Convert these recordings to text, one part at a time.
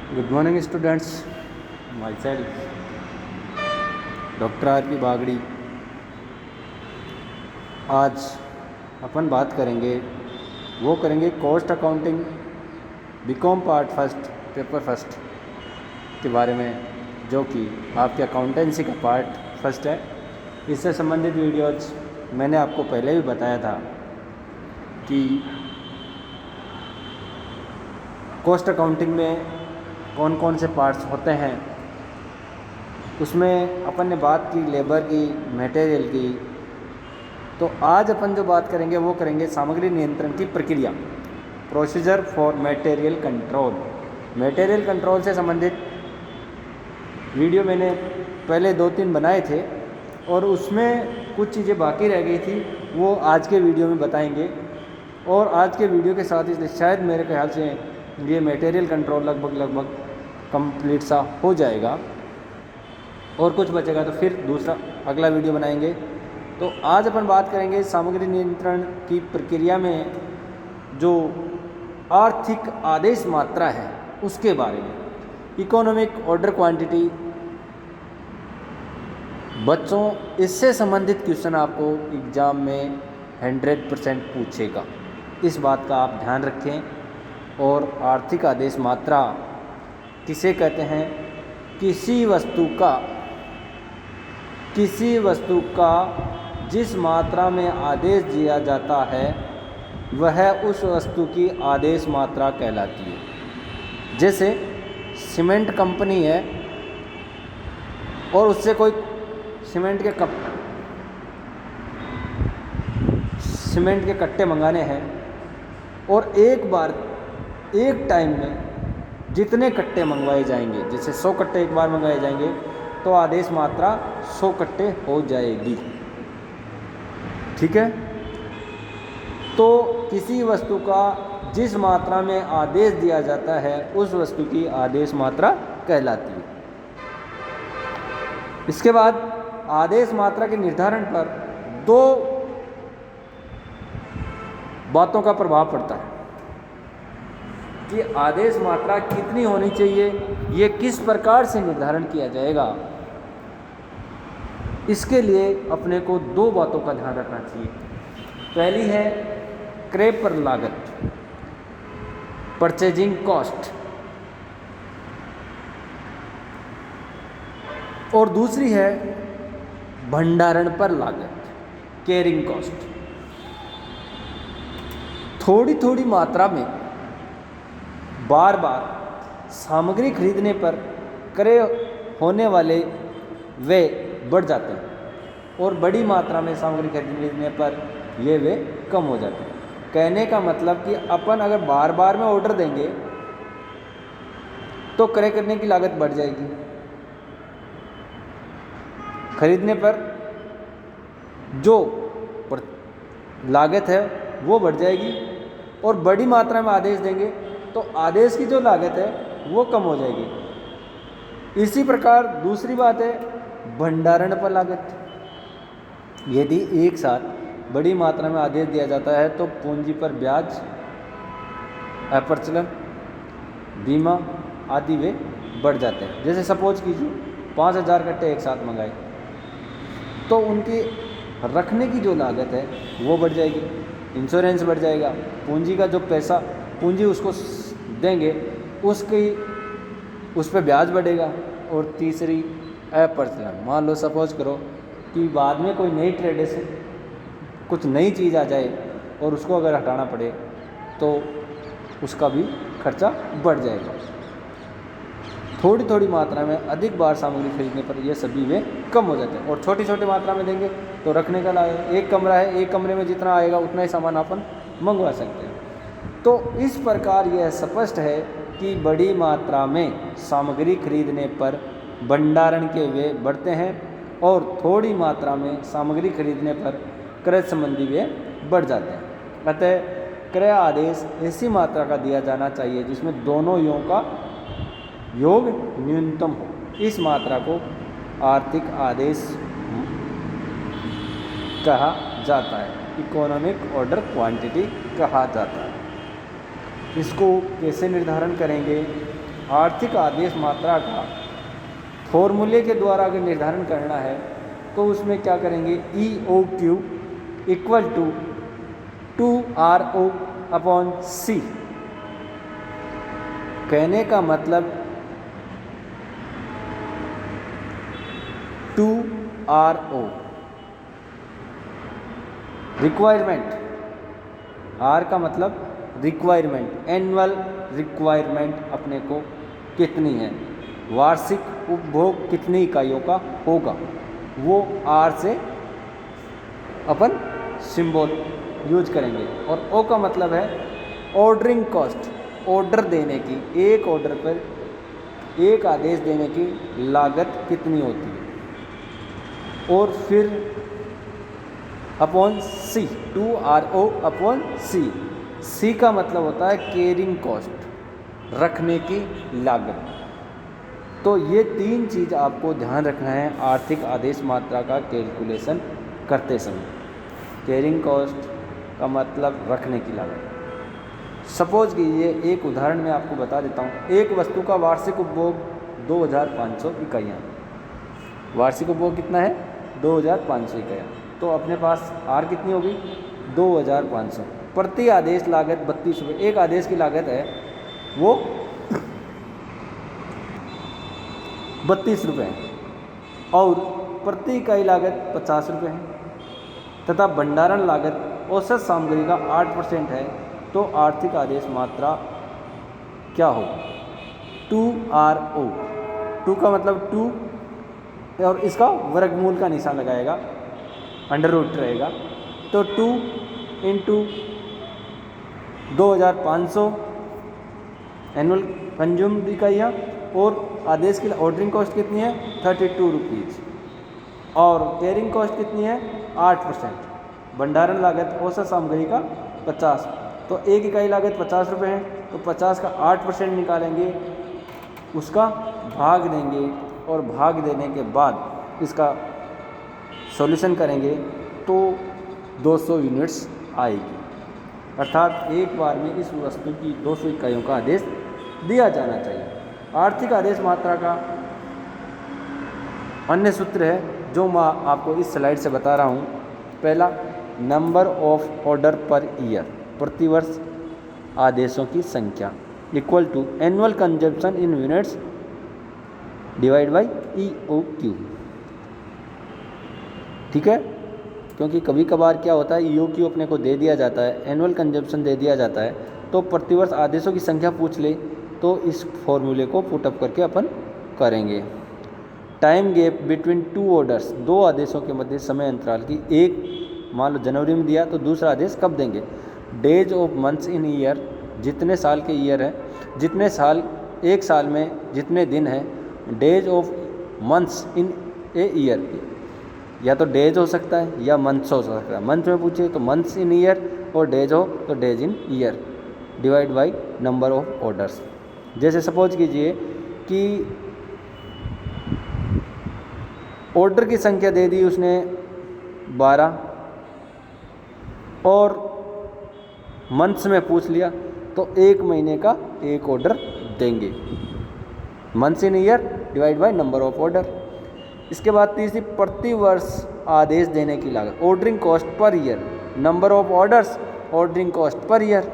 Good morning students, my self doctor R P Bagdi. आज अपन बात करेंगे cost accounting BCom part first paper first के बारे में, जो कि आपके अकाउंटेंसी का पार्ट फर्स्ट है। इससे संबंधित वीडियोज मैंने आपको पहले भी बताया था कि कॉस्ट अकाउंटिंग में कौन कौन से पार्ट्स होते हैं। उसमें अपन ने बात की लेबर की, मटेरियल की। तो आज अपन जो बात करेंगे वो करेंगे सामग्री नियंत्रण की प्रक्रिया, procedure for material control. Material control से संबंधित वीडियो मैंने पहले 2-3 बनाए थे और उसमें कुछ चीज़ें बाकी रह गई थी, वो आज के वीडियो में बताएंगे। और आज के वीडियो के साथ ही शायद मेरे ख्याल से ये मटेरियल कंट्रोल लगभग कंप्लीट सा हो जाएगा और कुछ बचेगा तो फिर दूसरा अगला वीडियो बनाएंगे। तो आज अपन बात करेंगे सामग्री नियंत्रण की प्रक्रिया में जो आर्थिक आदेश मात्रा है उसके बारे में। इकोनॉमिक ऑर्डर क्वांटिटी, बच्चों इससे संबंधित क्वेश्चन आपको एग्ज़ाम में 100% पूछेगा, इस बात का आप ध्यान रखें। और आर्थिक आदेश मात्रा किसे कहते हैं? किसी वस्तु का जिस मात्रा में आदेश दिया जाता है वह उस वस्तु की आदेश मात्रा कहलाती है। जैसे सीमेंट कंपनी है और उससे कोई सीमेंट के कट्टे मंगाने हैं और एक टाइम में जितने कट्टे मंगवाए जाएंगे, जैसे 100 कट्टे एक बार मंगवाए जाएंगे तो आदेश मात्रा 100 कट्टे हो जाएगी। ठीक है। तो किसी वस्तु का जिस मात्रा में आदेश दिया जाता है उस वस्तु की आदेश मात्रा कहलाती है। इसके बाद आदेश मात्रा के निर्धारण पर 2 बातों का प्रभाव पड़ता है कि आदेश मात्रा कितनी होनी चाहिए, ये किस प्रकार से निर्धारण किया जाएगा। इसके लिए अपने को 2 बातों का ध्यान रखना चाहिए। पहली है क्रय पर लागत, परचेजिंग कॉस्ट, और दूसरी है भंडारण पर लागत, कैरिंग कॉस्ट। थोड़ी मात्रा में बार सामग्री खरीदने पर क्रय होने वाले व्यय बढ़ जाते हैं और बड़ी मात्रा में सामग्री खरीदने पर ये व्यय कम हो जाते हैं। कहने का मतलब कि अपन अगर बार में ऑर्डर देंगे तो क्रय करने की लागत बढ़ जाएगी, खरीदने पर जो लागत है वो बढ़ जाएगी, और बड़ी मात्रा में आदेश देंगे तो आदेश की जो लागत है वो कम हो जाएगी। इसी प्रकार दूसरी बात है भंडारण पर लागत। यदि एक साथ बड़ी मात्रा में आदेश दिया जाता है तो पूंजी पर ब्याज, अप्रचलन, बीमा आदि वे बढ़ जाते हैं। जैसे सपोज कीजिए 5000 कट्टे एक साथ मंगाए तो उनकी रखने की जो लागत है वो बढ़ जाएगी, इंश्योरेंस बढ़ जाएगा, पूंजी का जो पैसा पूंजी उसको देंगे उस पर ब्याज बढ़ेगा। और तीसरी अप्रचलन, मान लो सपोज करो कि बाद में कोई नई ट्रेड से कुछ नई चीज़ आ जाए और उसको अगर हटाना पड़े तो उसका भी खर्चा बढ़ जाएगा। थोड़ी मात्रा में अधिक बार सामग्री खरीदने पर ये सभी वे कम हो जाते हैं। और छोटी मात्रा में देंगे तो रखने का एक कमरा है, एक कमरे में जितना आएगा उतना ही सामान अपन मंगवा सकते हैं। तो इस प्रकार यह स्पष्ट है कि बड़ी मात्रा में सामग्री खरीदने पर भंडारण के व्यय बढ़ते हैं और थोड़ी मात्रा में सामग्री खरीदने पर क्रय संबंधी व्यय बढ़ जाते हैं। अतः क्रय आदेश ऐसी मात्रा का दिया जाना चाहिए जिसमें दोनों का योग न्यूनतम हो। इस मात्रा को आर्थिक आदेश कहा जाता है, इकोनॉमिक ऑर्डर क्वांटिटी कहा जाता है। इसको कैसे निर्धारण करेंगे? आर्थिक आदेश मात्रा का फॉर्मूले के द्वारा अगर निर्धारण करना है तो उसमें क्या करेंगे, EOQ equal to 2RO upon C। कहने का मतलब 2RO रिक्वायरमेंट, R का मतलब रिक्वायरमेंट, एनुअल रिक्वायरमेंट अपने को कितनी है, वार्षिक उपभोग कितनी इकाइयों का होगा, वो R से अपन सिंबल यूज करेंगे। और O का मतलब है ऑर्डरिंग कॉस्ट, ऑर्डर देने की, एक ऑर्डर पर एक आदेश देने की लागत कितनी होती है। और फिर upon C, 2RO upon C का मतलब होता है कैरिंग कॉस्ट, रखने की लागत। तो ये तीन चीज़ आपको ध्यान रखना है आर्थिक आदेश मात्रा का कैलकुलेशन करते समय। कैरिंग कॉस्ट का मतलब रखने की लागत। सपोज कीजिए एक उदाहरण मैं आपको बता देता हूँ, एक वस्तु का वार्षिक उपभोग 2500 इकाइयाँ, वार्षिक उपभोग कितना है 2500 इकाइयाँ, तो अपने पास R कितनी होगी 2500, प्रति आदेश लागत 32 रुपये, एक आदेश की लागत है वो 32 रुपये है और प्रति इकाई लागत 50 रुपये है तथा भंडारण लागत औसत सामग्री का 8% है, तो आर्थिक आदेश मात्रा क्या होगी 2RO। 2 का मतलब 2 और इसका वर्गमूल का निशान लगाएगा, अंडर रूट रहेगा, तो 2 इंटू 2500 एनुअल कंज्यूम्ड इकाइयाँ, और आदेश की ऑर्डरिंग कॉस्ट कितनी है 32 रुपीज़, और कैरिंग कॉस्ट कितनी है 8%, भंडारण लागत औसत सामग्री का 50, तो एक इकाई लागत 50 रुपये है, तो 50 का 8% निकालेंगे, उसका भाग देंगे और भाग देने के बाद इसका सॉल्यूशन करेंगे तो 200 यूनिट्स आएगी। अर्थात एक बार में इस वस्तु की 200 इकाइयों का आदेश दिया जाना चाहिए। आर्थिक आदेश मात्रा का अन्य सूत्र है जो मैं आपको इस स्लाइड से बता रहा हूँ। पहला, number of order per year, प्रतिवर्ष आदेशों की संख्या, equal to annual consumption in units divide by EOQ। ठीक है, क्योंकि कभी कभार क्या होता है EOQ अपने को दे दिया जाता है, एनुअल कंजप्शन दे दिया जाता है, तो प्रतिवर्ष आदेशों की संख्या पूछ ले तो इस फॉर्मूले को पुटअप करके अपन करेंगे। Time gap between two orders, दो आदेशों के मध्य समय अंतराल की, एक मान लो जनवरी में दिया तो दूसरा आदेश कब देंगे। Days of months in year, जितने साल के ईयर है, जितने साल एक साल में जितने दिन हैं। Days of months in a year, या तो डेज हो सकता है या मंथ्स हो सकता है। मंथ में पूछे तो मंथ्स इन ईयर, और डेज हो तो days in year, divide by number of orders. जैसे सपोज कीजिए कि ऑर्डर की संख्या दे दी उसने 12 और मंथ्स में पूछ लिया तो एक महीने का एक ऑर्डर देंगे। Months in year divide by number of order. इसके बाद तीसरी, प्रति वर्ष आदेश देने की लागत, ordering cost per year, number of orders ordering cost per year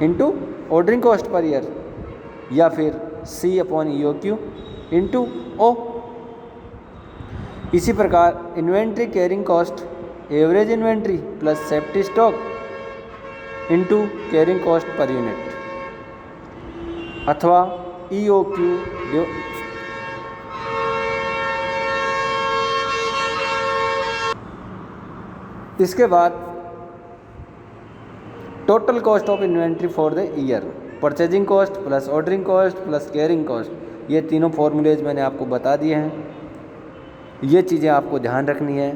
into ordering cost per year, या फिर C upon EOQ into O। इसी प्रकार inventory carrying cost, average inventory plus safety stock into carrying cost per unit, अथवा EOQ। इसके बाद total cost of inventory for the year, purchasing cost plus ordering cost plus carrying cost, ये तीनों formulas मैंने आपको बता दिए हैं। ये चीज़ें आपको ध्यान रखनी है।